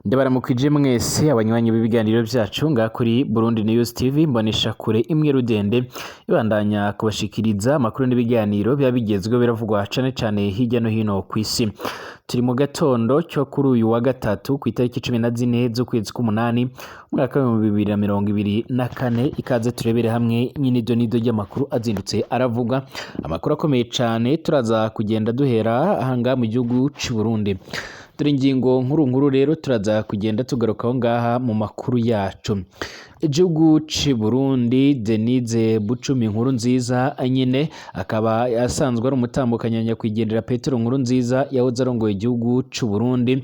Ndabaramukije mwese abanywanyi b'ibiganiro vyacu nga kuri Burundi News TV mbonesha kure imwe rudende ibandanya kubashikiriza amakuru n'ibiganiro biba bigezweho biravugwa cane cane hirya no hino kw'isi. Turi mu gatondo cyo kuri uyu wa gatatu ku itariki 14 z'ukwezi k'umunani umwaka wa 2024 ikaze turebere hamwe nyine nido ry'amakuru azindutse aravuga amakuru akomeye cane turaza kugenda duhera ahanga mu gihugu c'u Burundi. Dore ingingo nkuru rero turaza kugenda tugarukaho ngaha mu makuru yacu. Igihugu c'u Burundi Denise Bucumi Nkurunziza nyine akaba asanzwe ari umutambukanya nyakwigendera Petero Nkurunziza yahoze arongoye igihugu c'u Burundi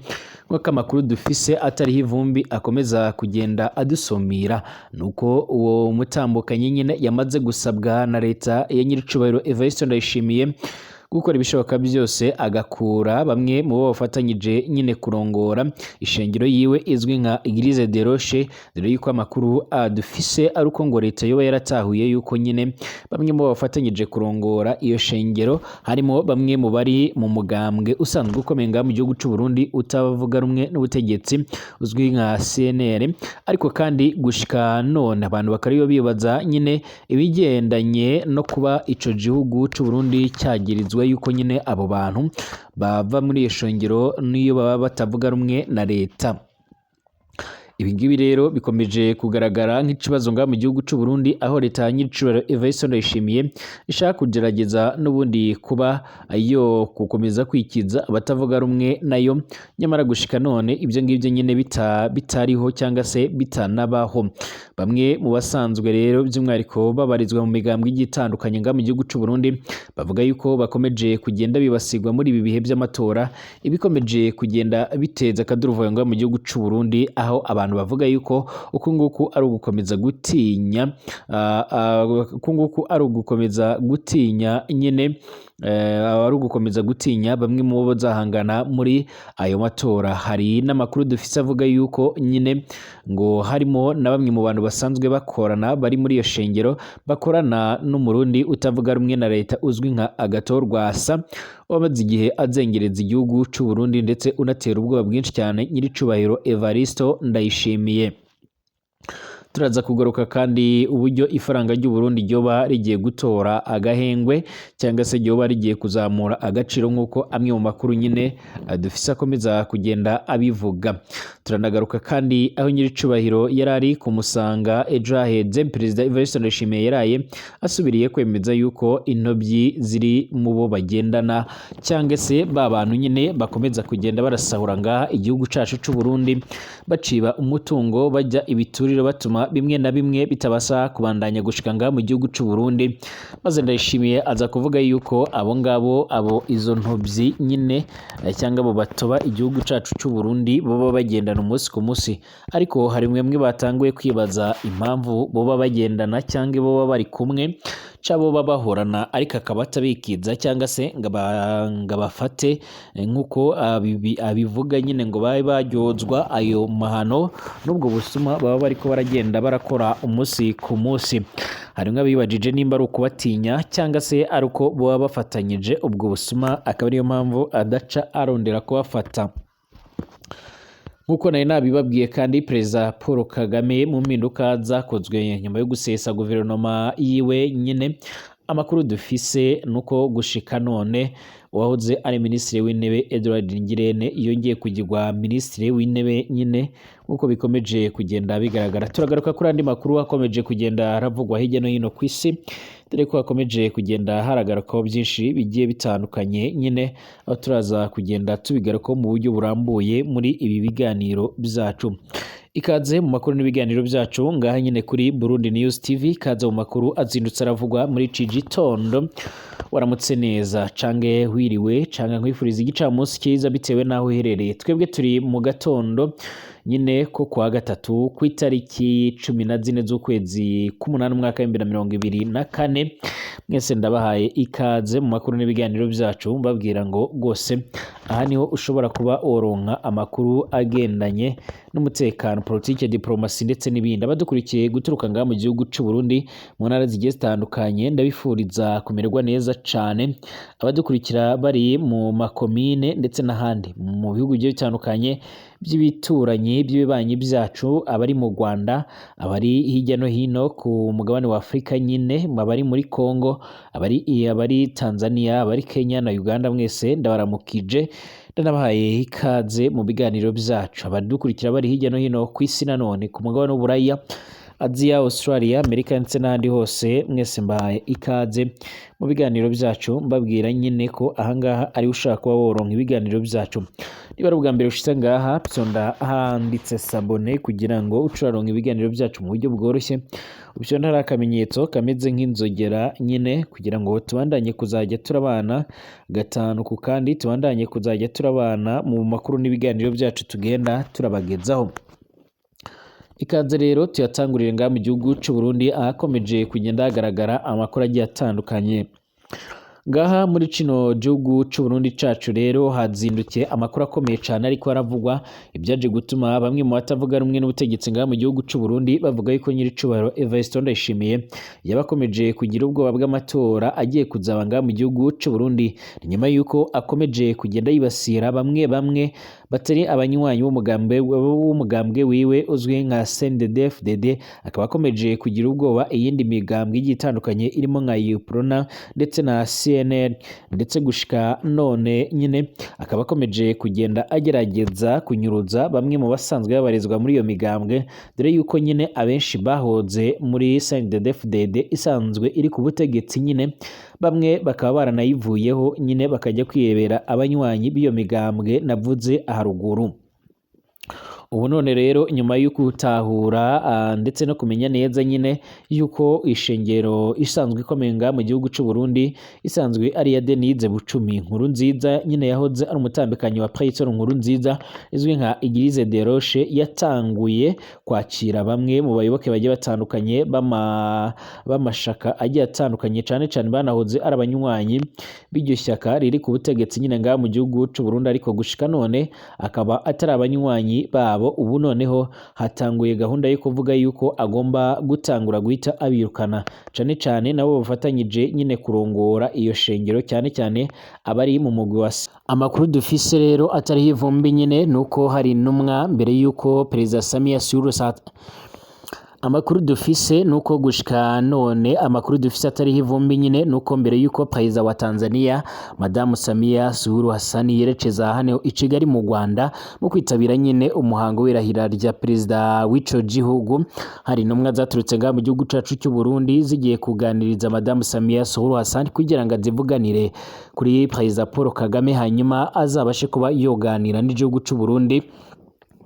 nk'uko amakuru dufise atariho ivumbi akomeza kugenda adusomira nuko uwo mutambukanye nyine yamaze gusabwa na leta ya nyiricubahiro Evariste Ndayishimiye gukora ibishoboka byose agakura bamwe mu bo bafatanyije nyine kurongora ishengero yiwe izwi nka Eglise de Roche. Dore yuko amakuru dufise ari uko ngo leta yoba yaratahuye yuko nyine bamwe mu bo bafatanyije kurongora iyo shengero harimo bamwe mu bari mu mugambwe usanzwe ukomeye ngaha mu gihugu c'u Burundi utavuga rumwe n'ubutegetsi uzwi nka CNL, ariko kandi gushika none abantu bakariyo bibaza nyine ibigendanye no kuba ico gihugu c'u Burundi cyagirizwe yuko nyine abo bantu bava muri iyo shengero niyo baba batavuga rumwe na leta. Ibingibi rero bikomeje kugaragara nk'ikibazo ngaha mu gihugu c'u Burundi aho leta nyiricubahiro Evariste Ndayishimiye ishaka kugerageza n'ubundi kuba yo gukomeza kwikiza abatavuga rumwe nayo, nyamara gushika none ibyo ngibyo nyine bitariho cyangwa se bitanabaho. Bamwe mu basanzwe rero by'umwihariko babarizwa mu migambwe igitandukanye ngaha mu gihugu c'u Burundi bavuga yuko bakomeje kugenda bibasigwa muri ibi bihe by'amatora, ibikomeje kugenda biteza akaduruvayo ngaha mu gihugu c'u Burundi aho abantu bavuga yuko uku nguku ari ugukomeza gutinya nyine ari ugukomeza gutinya bamwe mu bo bazahangana muri ayo matora. Hari n'amakuru dufise avuga yuko nyine ngo harimo na bamwe mu bantu basanzwe bakorana bari muri iyo shengero bakorana n'umurundi utavuga rumwe na leta uzwi nka Agathon Rwasa wamaze igihe azengereza igihugu c'u Burundi ndetse unatera ubwoba bwinshi cyane nyiricubahiro Evariste Ndayishimiye. Turaza kugaruka kandi uburyo ifaranga ry'u Burundi ryoba rigiye gutora agahengwe cyangwa se ryoba rigiye kuzamura agaciro nk'uko amwe mu makuru nyine dufise akomeza kugenda abivuga. Turanagaruka kandi aho nyiricubahiro yarari kumusanga ejo haheze Perezida Evariste Ndayishimiye yaraye asubiriye kwemeza yuko intobyi ziri mu bo bagendana cyangwa se ba bantu nyine bakomeza kugenda barasahura ngaha igihugu cacu c'u Burundi baciba umutungo bajya ibituriro batuma bimwe na bimwe bitabasha kubandanya gushika ngaha mu gihugu c'u Burundi, maze Ndayishimiye aza kuvuga yuko abo ngabo izo ntobyi nyine cyangwa abo batoba igihugu cacu c'u Burundi boba bagendana umunsi ku munsi, ariko hari mwemwe batanguye kwibaza impamvu boba bagendana cyangwa boba bari kumwe cabo babahorana ariko akaba atabikiza cyangwa se ngo bafate nk'uko abivuga nyine ngo babe baryozwa ayo mahano n'ubwo busuma baba bariko baragenda barakora umunsi ku munsi. Harimwo abibajije nimba ari ukubatinya cyangwa se ari uko baba bafatanyije ubwo busuma akaba ariyo mpamvu adaca arondera kubafata. Nk'uko nari nabibabwiye kandi Perezida Paul Kagame mu mpinduka zakozwe nyuma yo gusesa guverinoma yiwe nyine amakuru dufise nuko gushika none uwahoze ari minisitiri w'intebe Edouard Ngirente yongeye kugirwa minisitiri w'intebe nyine nk'uko bikomeje kugenda bigaragara. Turagaruka kuri andi makuru akomeje kugenda haravugwa hirya no hino ku isi, dore ko hakomeje kugenda haragaragaho byinshi bigiye bitandukanye nyine aho turaza kugenda tubigarukaho mu buryo burambuye muri ibi biganiro byacu. Ikaze mu makuru n'ibiganiro byacu ngaha nyine kuri Burundi News TV, kaza mu makuru azindutse aravugwa muri iki gitondo. Waramutse neza cange wiriwe cange nkwifuriza igicamunsi cyiza bitewe naho uherereye. Twebwe turi mu gatondo nyine ko kwa gatatu ku itariki 14 z'ukwezi k'umunani umwaka wa 2024. Mwese ndabahaye ikaze mu makuru n'ibiganiro byacu mbabwira ngo rwose aha niho ushobora kuba woronka amakuru agendanye n'umutekano, politike, diplomasi ndetse n'ibindi. Abadukurikiye guturuka ngaha mu gihugu c'u Burundi mu ntara zigiye zitandukanye ndabifuriza kumererwa neza cane, abadukurikira bari mu makomine ndetse n'ahandi mu bihugu bigiye bitandukanye by'ibituranyi by'ibibanyi byacu, abari mu Rwanda, abari hirya no hino ku mugabane wa Afurika nyine, abari muri Congo, abari Tanzania, abari Kenya na Uganda, mwese ndabaramukije ndanabahaye ikaze mu biganiro byacu. Abadukurikira bari hirya no hino ku isi nanone ku mugabane w'Uburaya, Aziya, Australia, Amerika ndetse n'ahandi hose, mwese mbahaye ikaze mu biganiro byacu, mbabwira nyine ko ahangaha ari ushaka kuba woronka ibiganiro byacu. Niba ari ubwa mbere ushitse ngaha, pyonda handitse sabone kugira ngo ucuraronka ibiganiro byacu mu buryo bworoshye. Upyonda hari akamenyetso kameze nk'inzogera nyine kugira ngo tubandanye kuzajya turabana gatanu ku kandi, tubandanye kuzajya turabana mu makuru n'ibiganiro byacu tugenda turabagezaho. Ikaze rero tuyatangurire ngaha mu gihugu c'u Burundi, ahakomeje kugenda hagaragara amakuru agiye atandukanye. Ngaha muri kino gihugu c'u Burundi cacu rero hazindukiye amakuru akomeye cane ariko aravugwa, ibyaje gutuma bamwe mu batavuga rumwe n'ubutegetsi ngaha mu gihugu c'u Burundi bavuga yuko nyiricubahiro Evariste Ndayishimiye yabakomeje kugira ubwoba bw'amatora agiye kuzaba ngaha mu gihugu c'u Burundi, nyuma yuko akomeje kugenda yibasira bamwe batari abanywanyi w'umugambwe wiwe uzwi nka CNDD-FDD, akaba akomeje kugira ubwoba iyindi migambwe igiye itandukanye irimo nka UPRONA ndetse na CNL, ndetse gushika none nyine akaba akomeje kugenda agerageza kunyuruza bamwe mu basanzwe babarizwa muri iyo migambwe, dore yuko nyine abenshi bahoze muri CNDD-FDD isanzwe iri ku butegetsi, nyine bamwe bakaba baranayivuyeho nyine bakajya kwirebera abanywanyi b'iyo migambwe navuze haruguru. Ubu none rero nyuma yo gutahura ndetse no kumenya neza nyine yuko ishengero isanzwe ikomeye ngaha mu gihugu c'u Burundi isanzwe ari ya Denise Bucumi Nkurunziza, nyine yahoze ari umutambikanyi wa Payitoro Nkurunziza izwi nka Eglise de Roche, yatanguye kwakira bamwe mu bayoboke bagiye batandukanye b'amashaka agiye atandukanye, cane cane banahoze ari abanywanyi b'iryo shyaka riri ku butegetsi nyine ngaha mu gihugu c'u Burundi, ariko gushika none akaba atari abanywanyi babo. Ubu noneho hatanguye gahunda yo kuvuga yuko agomba gutangura guhita abirukana, cane cane nabo bafatanyije nyine kurongora iyo shengero, cyane cyane abari mu mugwi wa amakuru dufise rero atari ivumbi nyine nuko hari intumwa mbere yuko Perezida Samia Suluhu amakuru dufise nuko gushika none amakuru dufise atari ivumbi nyine nuko mbere yuko Perezida wa Tanzania Madamu Samia Suluhu Hassan yerekeza hano i Kigali mu Rwanda mu kwitabira nyine umuhango w'irahira rya perezida w'ico gihugu, hari intumwa zaturutse ngaha mu gihugu cacu cy'u Burundi zigiye kuganiriza Madamu Samia Suluhu Hassan kugira ngo azivuganire kuri Perezida Paul Kagame, hanyuma azabashe kuba yoganira n'igihugu c'u Burundi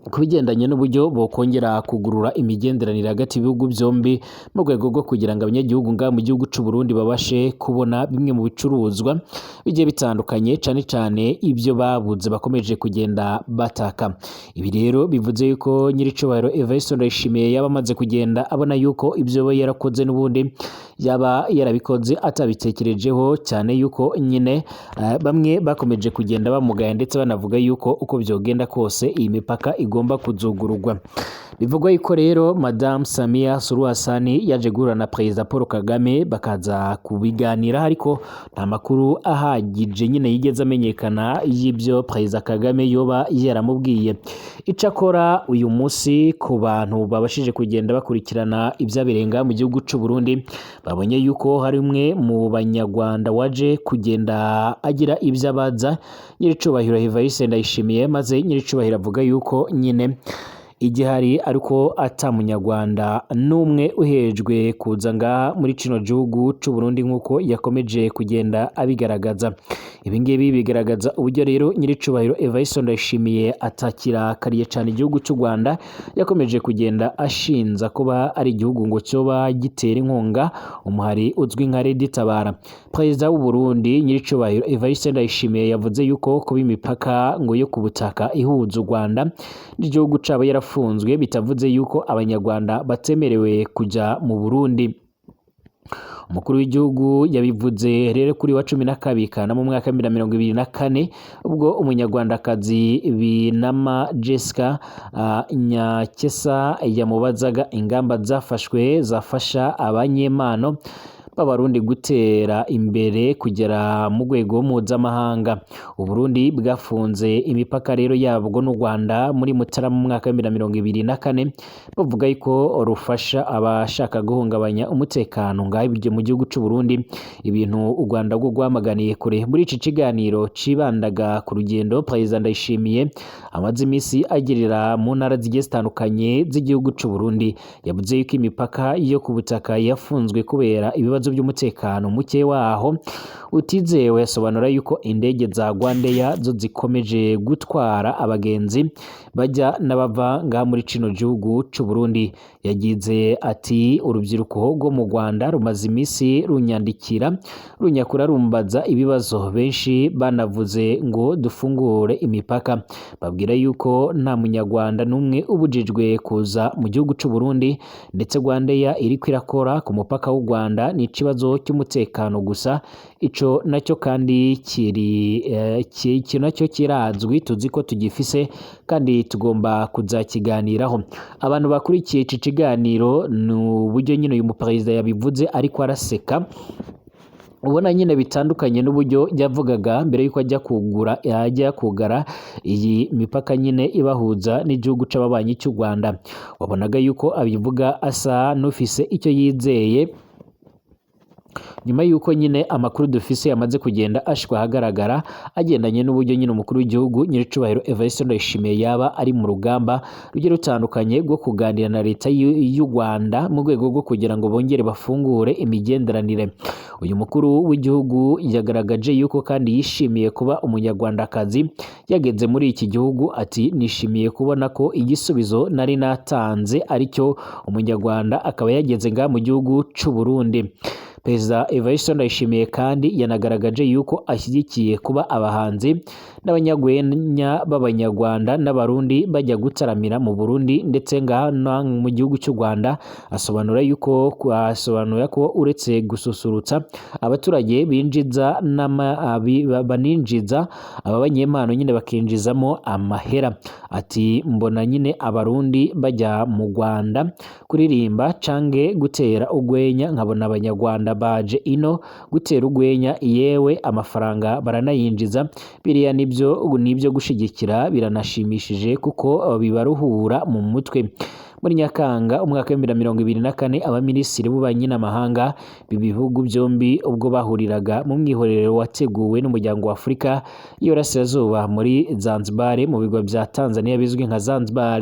kubigendanye n'uburyo bokongera kugurura imigenderanire hagati y'ibihugu byombi mu rwego rwo kugira ngo abanyagihugu ngaha mu gihugu c'u Burundi babashe kubona bimwe mu bicuruzwa bigiye bitandukanye, cane cane ibyo babuze bakomeje kugenda bataka. Ibi rero bivuze yuko nyiricubahiro Evariste Ndayishimiye yaba amaze kugenda abona yuko ibyo yarakoze n'ubundi yaba yarabikoze atabitekerejeho, cyane yuko nyine bamwe bakomeje kugenda bamugaya ndetse banavuga yuko uko byogenda kose iyi mipaka igomba kuzugururwa. Bivugwa yuko rero Madame Samia Suluhu Hassan yaje guhura na Perezida Paul Kagame bakaza kubiganira, ariko nta makuru ahagije nyine yigeze amenyekana y'ibyo Perezida Kagame yoba yaramubwiye. Icakora uyu munsi ku bantu babashije kugenda bakurikirana ibyabirenga mu gihugu c'u Burundi, babonye yuko hari umwe mu banyarwanda waje kugenda agira ibyo abaza nyiricubahiro Evariste Ndayishimiye, maze nyiricubahiro avuga yuko nyine igihari ariko ata munyarwanda n'umwe uhejwe kuza ngaha muri kino gihugu c'u Burundi nk'uko yakomeje kugenda abigaragaza. Ibi ngibi bigaragaza uburyo rero nyiricubahiro Evariste Ndayishimiye atakirakariye cyane igihugu cy'u Rwanda, yakomeje kugenda ashinza kuba ari igihugu ngo cyoba gitera inkunga umuhari uzwi nka Red Tabara. Perezida w'u Burundi nyiricubahiro Evariste Ndayishimiye yavuze yuko kuba imipaka ngo yo ku butaka ihuza u Rwanda n'igihugu cabo yarafunzwe bitavuze yuko abanyarwanda batemerewe kujya mu Burundi. umukuru w'igihugu yabivuze rero kuri wa 12 mu mwaka 2024 ubwo umunyarwandakazi Binama Jessica Nyakesa yamubazaga ingamba zafasha abanyempano b'abarundi gutera imbere kugera mu rwego mpuzamahanga. Uburundi bwafunze imipaka rero yabwo n'u Rwanda muri Mutarama mu mwaka 2024 bavuga yuko rufasha abashaka guhungabanya umutekano ngaho mu gihugu cy'u Burundi, ibintu u Rwanda rwo rwamaganiye kure. Muri iki kiganiro cibandaga ku rugendo Perezida Ndayishimiye amaze iminsi agirira mu ntara zigiye zitandukanye z'igihugu cy'u Burundi, yavuze yuko imipaka yo ku butaka yafunzwe kubera ibibazo by'umutekano muke waho utizewe. Yasobanura yuko indege za Rwandair zo zikomeje gutwara abagenzi bajya n'abava ngaha muri kino gihugu cy'u Burundi. Yagize ati urubyiruko rwo mu Rwanda rumaze iminsi runyakura rumbaza ibibazo, benshi banavuze ngo dufungure imipaka, babwira yuko nta munyarwanda n'umwe ubujijwe kuza mu gihugu cy'u Burundi, ndetse Rwandair iriko irakora ku mupaka w'u Rwanda ni ikibazo cy'umutekano gusa. Ico nacyo kandi nacyo kirazwi, tuzi ko tugifise kandi tugomba kuzakiganiraho. Abantu bakurikiye iki kiganiro ni uburyo nyine uyu muperezida yabivuze ariko araseka, ubona nyine bitandukanye n'uburyo yavugaga mbere yuko ajya kugara iyi mipaka nyine ibahuza n'igihugu c'ababanyi cy'u Rwanda. Wabonaga yuko abivuga asa n'ufise icyo yizeye, nyuma yuko nyine amakuru dufise yamaze kugenda ashwa ahagaragara agendanye n'uburyo nyine umukuru w'igihugu nyiricubahiro Evariste Ndayishimiye yaba ari mu rugamba rugiye rutandukanye rwo kuganira na leta y'u Rwanda mu rwego rwo kugira ngo bongere bafungure imigenderanire. Uyu mukuru w'igihugu yagaragaje yuko kandi yishimiye kuba umunyarwandakazi yageze muri iki gihugu. Ati nishimiye kubona ko igisubizo nari natanze aricyo umunyarwanda akaba yageze ngaha mu gihugu cy'u Burundi. Perezida Evariste Ndayishimiye kandi yanagaragaje yuko ashyigikiye kuba abahanzi n'abanyagwenya b'abanyarwanda n'abarundi bajya gutaramira mu Burundi ndetse ngaha mu gihugu cy'u Rwanda. Asobanura ko uretse gususurutsa abaturage baninjiza aba banyempano nyine bakinjizamo amahera. Ati mbona nyine abarundi bajya mu Rwanda kuririmba cange gutera ugwenya, nkabona abanyarwanda baje ino gutera ugwenya, yewe amafaranga baranayinjiza. Biriya nibyo gushigikira, biranashimishije kuko bibaruhura mu mutwe. Muri Nyakanga umwaka wa 2024 abaminisitiri b'ububanyi n'amahanga b'ibihugu byombi ubwo bahuriraga mu mwihorero wateguwe n'umuryango wa Afurika y'Iburasirazuba muri Zanzibar mu bigo bya Tanzania bizwi nka Zanzibar,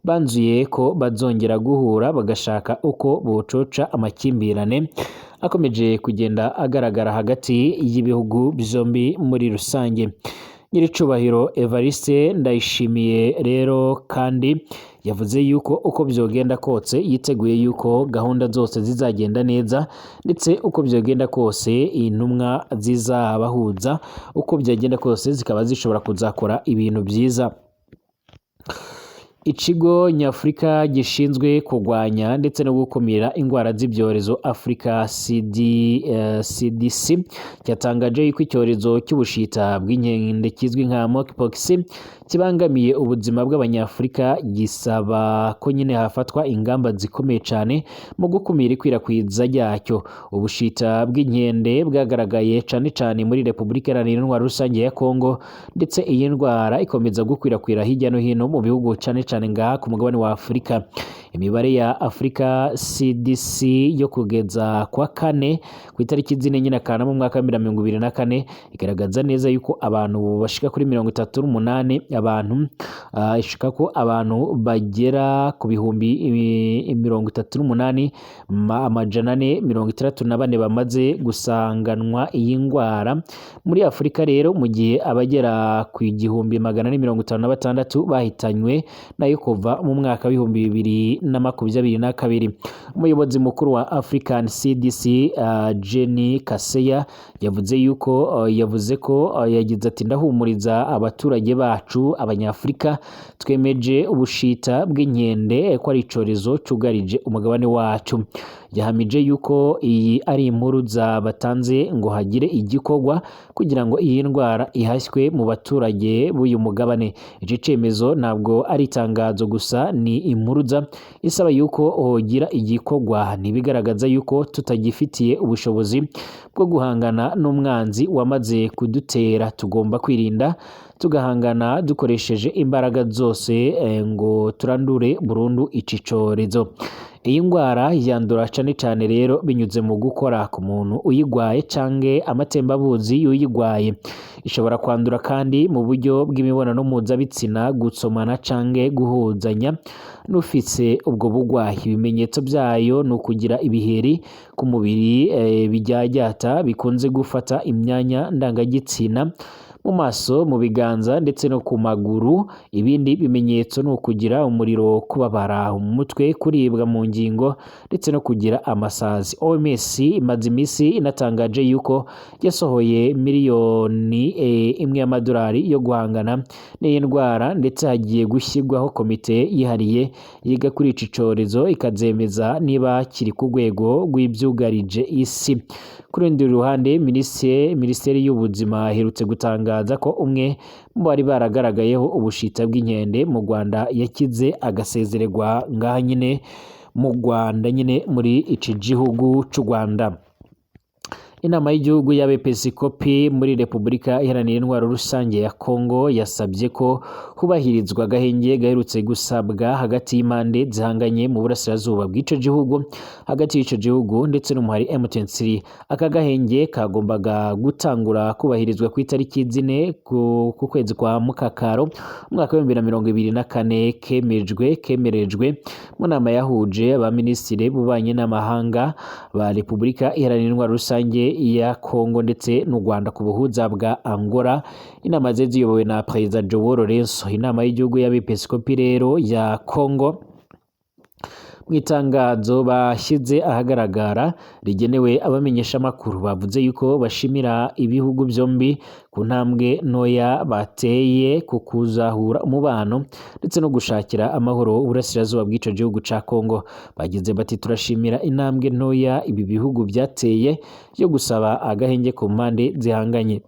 banzuye ko bazongera guhura bagashaka uko bococa amakimbirane akomeje kugenda agaragara hagati y'ibihugu byombi muri rusange. Nyiricubahiro Evariste Ndayishimiye rero kandi yavuze yuko uko byogenda kose yiteguye yuko gahunda zose zizagenda neza, ndetse uko byogenda kose intumwa zizabahuza uko byagenda kose zikaba zishobora kuzakora ibintu byiza. Ikigo nyafurika gishinzwe kurwanya ndetse no gukumira indwara z'ibyorezo Africa CDC cyatangaje yuko icyorezo cy'ubushita bw'inkende kizwi nka monkeypox kibangamiye ubuzima bw'abanyafurika. Gisaba ko nyine hafatwa ingamba zikomeye cyane mu gukumira ikwirakwiza ryacyo. Ubushita bw'inkende bwagaragaye cyane muri Repubulika Iharanira Intwaro Rusange ya Kongo, ndetse iyi ndwara ikomeza gukwirakwira hirya no hino mu bihugu cyane ngaha ku mugabane wa Afurika. Imibare ya Africa CDC yo kugeza kwa kane ku itariki 4 Nyakanga mu mwaka wa 2024 igaragaza neza yuko abantu bashika kuri 38 abantu ishika ko abantu bagera ku bihumbi 38 amajana 464 bamaze gusanganwa iyi ndwara muri Afurika. Rero mu gihe abagera ku 1456 bahitanywe nayo kuva mu mwaka wa 2022. Umuyobozi mukuru wa African CDC Jenny Kaseya yavuze ko yagize ati ndahumuriza abaturage bacu abanyafurika, twemeje ubushita bw'inkende ko ari icorezo cyugarije umugabane wacu. yahamije yuko iyi ari impuruza batanze ngo hagire igikorwa kugira ngo iyi ndwara ihashywe mu baturage b'uyu mugabane. Iki cemezo ntabwo ari itangazo gusa, ni impuruza isaba yuko hogira igikorwa, ntibigaragaza yuko tutagifitiye ubushobozi bwo guhangana n'umwanzi wamaze kudutera. Tugomba kwirinda tugahangana dukoresheje imbaraga zose ngo turandure burundu iki cyorezo. Iyi ndwara yandura cyane cyane rero binyuze mu gukora ku muntu uyigwaye canke amatembabuzi y'uyigwaye. Ishobora kwandura kandi mu buryo bw'imibonano mpuzabitsina, gusomana canke guhuzanya n'ufise ubwo bugwayi. Ibimenyetso byayo ni ukugira ibiheri ku mubiri bijyajyata bikunze gufata imyanya ndangagitsina, mu maso, mu biganza ndetse no ku maguru. Ibindi bimenyetso ni ukugira umuriro, kubabara umutwe, kuribwa mu ngingo ndetse no kugira amasazi. OMS imaze iminsi inatangaje yuko yasohoye miliyoni imwe y'amadolari yo guhangana n'iyi ndwara, ndetse hagiye gushyirwaho komite yihariye yiga kuri iki cyorezo ikazemeza niba kiri ku rwego rw'ibyugarije isi. Ku rundi ruhande, minisiteri y'ubuzima iherutse gutangaza ko umwe mu bari baragaragayeho ubushita bw'inkende mu Rwanda yakize agasezererwa ngaha nyine mu Rwanda, nyine muri iki gihugu cy'u Rwanda. Inama y'igihugu y'abepiskopi muri Repubulika Iharanira Intwaro Rusange ya Kongo yasabye ko hubahirizwa agahenge gaherutse gusabwa hagati y'impande zihanganye mu burasirazuba bw'ico gihugu, hagati y'ico gihugu ndetse n'umuhari M23. Aka gahenge kagombaga gutangura kubahirizwa ku itariki 4 ku kwezi kwa Mukakaro umwaka wa 2024, kemerejwe mu nama yahuje abaminisitiri b'ububanyi n'amahanga ba Repubulika Iharanira Intwaro Rusange ya Kongo ndetse n'u Rwanda ku buhuza bwa Angola. Inama zari ziyobowe na Perezida Joao Lourenço. Inama y'igihugu y'abepiskopi rero ya Kongo mu itangazo bashyize ahagaragara rigenewe abamenyeshamakuru bavuze yuko bashimira ibihugu byombi ku ntambwe ntoya bateye ku kuzahura umubano ndetse no gushakira amahoro uburasirazuba bw'ico gihugu ca Kongo. Bagize bati turashimira intambwe ntoya ibi bihugu byateye yo gusaba agahenge ku mpande zihanganye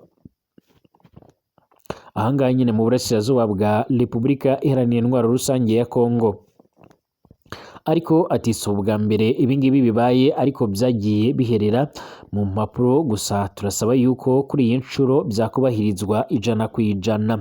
ahangaha nyine mu burasirazuba bwa Repubulika Iharanira Intwaro Rusange ya Kongo. Ariko ati si ubwa mbere ibingibi bibaye, ariko byagiye biherera mu mpapuro gusa. Turasaba yuko kuri iyi nshuro byakubahirizwa 100%.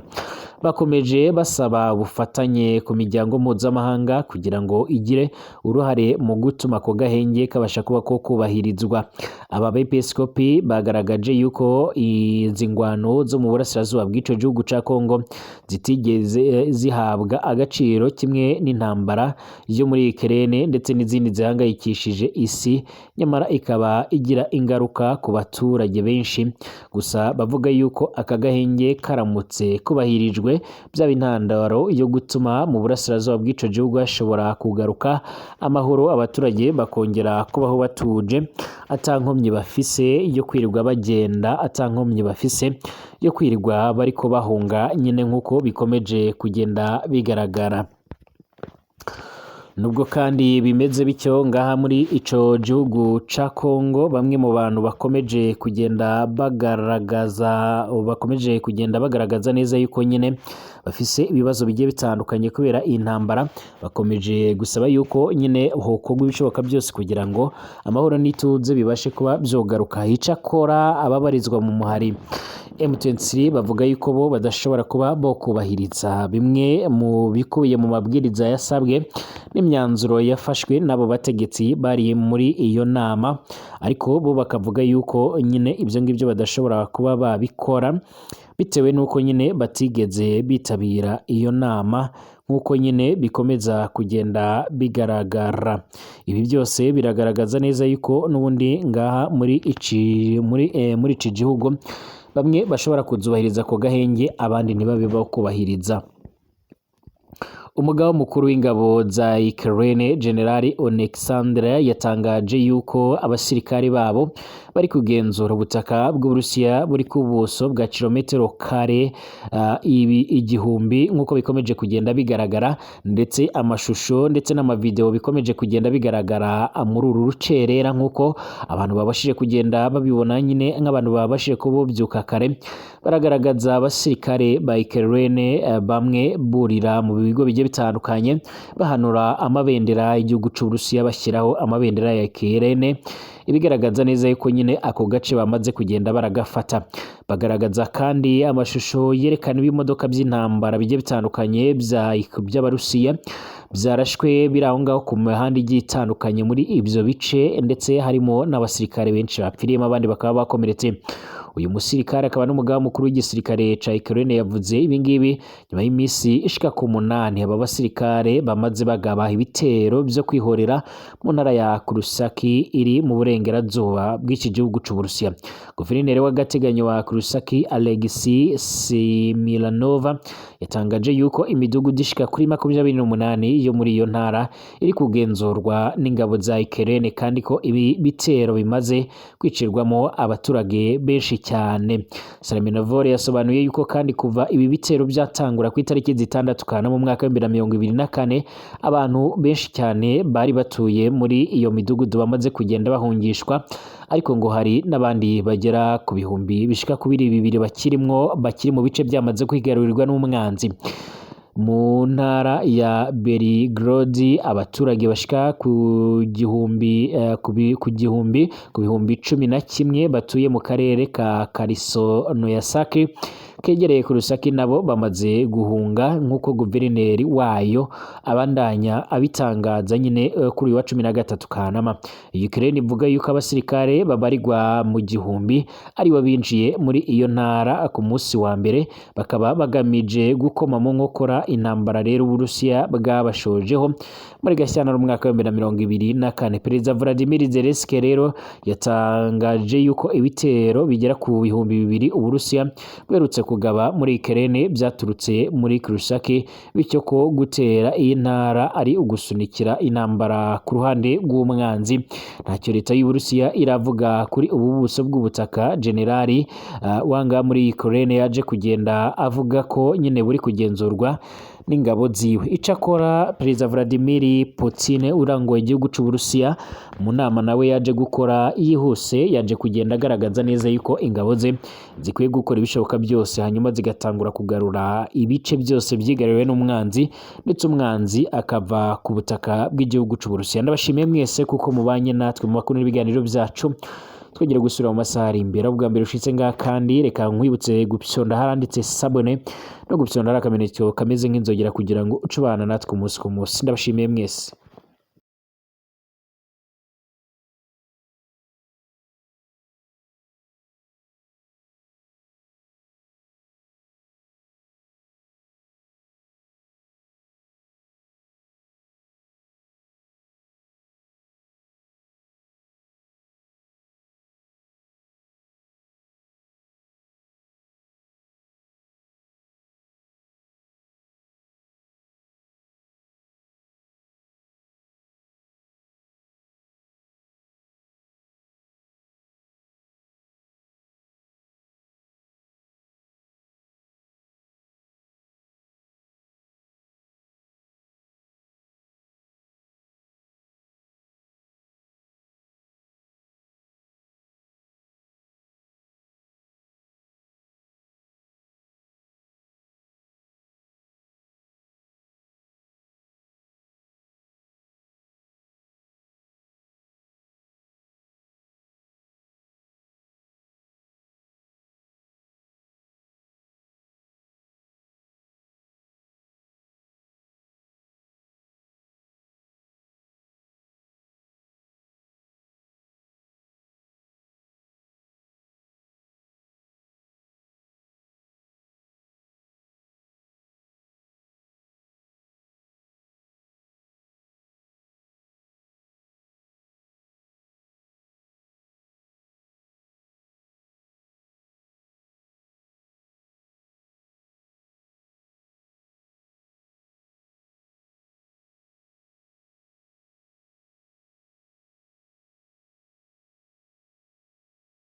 Bakomeje basaba ubufatanye ku miryango mpuzamahanga kugira ngo igire uruhare mu gutuma ako gahenge kabasha kuba ko kubahirizwa. Aba bepiskopi bagaragaje yuko izi ngwano zo mu burasirazuba bw'ico gihugu ca Kongo zitigeze zihabwa agaciro kimwe n'intambara yo muri Ukraine ndetse n'izindi zihangayikishije isi, nyamara ikaba igira ingaruka ku baturage benshi. Gusa bavuga yuko aka gahenge karamutse kubahirijwe byaba intandaro yo gutuma mu burasirazuba bw'ico gihugu hashobora kugaruka amahoro, abaturage bakongera kubaho batuje, atankomyi bafise yo kwirirwa bagenda, atankomyi bafise yo kwirirwa bariko bahunga nyine nk'uko bikomeje kugenda bigaragara. Nubwo kandi bimeze bityo ngaha muri ico gihugu ca Kongo, bamwe mu bantu bakomeje kugenda bagaragaza neza yuko nyine bafise ibibazo bigiye bitandukanye kubera iyi ntambara. Bakomeje gusaba yuko nyine hokorwa ibishoboka byose kugira ngo amahoro n'ituze bibashe kuba byogaruka. Icakora ababarizwa mu muhari M23 bavuga yuko bo badashobora kuba bokubahiriza bimwe mu bikubiye mu mabwiriza yasabwe n'imyanzuro yafashwe n'abo bategetsi bari muri iyo nama, ariko bo bakavuga yuko nyine ibyo ngibyo badashobora kuba babikora bitewe n'uko nyine batigeze bitabira iyo nama nk'uko nyine bikomeza kugenda bigaragara. Ibi byose biragaragaza neza yuko n'ubundi ngaha muri iki gihugu bamwe bashobora kuzubahiriza ako gahenge, abandi ntibabe bakubahiriza. Umugaba mukuru w'ingabo za Ukraine General Oleksandr yatangaje yuko abasirikare babo bari kugenzura ubutaka bw'Uburusiya buri ku buso bwa kilometero kare igihumbi nk'uko bikomeje kugenda bigaragara, ndetse amashusho ndetse n'amavideo bikomeje kugenda bigaragara muri uru rucerera nk'uko abantu babashije kugenda babibona nyine nk'abantu babashije kubyuka kare. Baragaragaza abasirikare ba Ukraine bamwe burira mu bigo bigiye bitandukanye bahanura amabendera y'igihugu c'Uburusiya bashyiraho amabendera ya Ukraine, ibigaragaza neza yuko nyine ako gace bamaze kugenda baragafata. Bagaragaza kandi amashusho yerekana ibimodoka by'intambara bigiye bitandukanye by'Abarusiya byarashwe biri aho ngaho ku mihanda igiye itandukanye muri ibyo bice, ndetse harimo n'abasirikare benshi bapfiriyemo, abandi bakaba bakomeretse. Uyu musirikare akaba n'umugaba mukuru w'igisirikare ca Ukraine yavuze ibingibi nyuma y'imisi ishika ku 8 aba basirikare bamaze bagaba ibitero byo kwihorera mu ntara ya Kurusaki iri mu burengerazuba bw'iki gihugu c'Uburusiya. Guverineri w'agateganyo wa Kurusaki Alexei Similanova yatangaje yuko imidugudu ishika kuri 28 yo muri iyo ntara iri kugenzurwa n'ingabo za Ukraine, kandi ko ibi bitero bimaze kwicirwamo abaturage benshi cyane. Similanova yasobanuye yuko kandi kuva ibi bitero byatangura ku itariki 6 Kanama mu mwaka wa 2024 abantu benshi cyane bari batuye muri iyo midugudu bamaze kugenda bahungishwa, ariko ngo hari n'abandi bagera ku bihumbi bishika ku 200 bakiri mu bice byamaze kwigarurirwa n'umwanzi. Mu ntara ya Belgorod abaturage bashika ku bihumbi 11 batuye mu karere ka Khersonoyasaki kegereye Kurusaki nabo bamaze guhunga nk'uko guverineri wayo abandanya abitangaza nyine kuri wa 13 Kanama. Ukraine ivuga yuko abasirikare babarirwa mu gihumbi ari bo binjiye muri iyo ntara ku munsi wa mbere, bakaba bagamije gukoma mu nkokora intambara rero Uburusiya bwabashojeho muri Gashyantare mu mwaka wa 2024. Perezida Vladimir Zelensky rero yatangaje yuko ibitero bigera ku bihumbi 2 Uburusiya bwerutse kugaba muri Ukraine byaturutse muri Kurusaki, bityo ko gutera iyi ntara ari ugusunikira intambara ku ruhande rw'umwanzi. Ntacyo leta y'Uburusiya iravuga kuri ubu buso bw'ubutaka generali wanga muri Ukraine yaje kugenda avuga ko nyine buri kugenzurwa n'ingabo ziwe. Icakora Perezida Vladimir Putin urangoye igihugu c'Uburusiya mu nama nawe yaje gukora yihuse, yaje kugenda agaragaza neza yuko ingabo ze zikwiye gukora ibishoboka byose hanyuma zigatangura kugarura ibice byose byigaruriwe n'umwanzi, ndetse umwanzi akava ku butaka bw'igihugu c'Uburusiya. Ndabashimiye mwese kuko mubanye natwe mu makuru n'ibiganiro byacu. Twongera gusubira mu masaha ari imbere. Ubwa mbere ushitse ngaha kandi reka nkwibutse gupyonda haranditse sabone no gupyonda akamenyetso kameze nk'inzogera kugira ngo ucubana natwe umunsi ku munsi. Ndabashimiye mwese.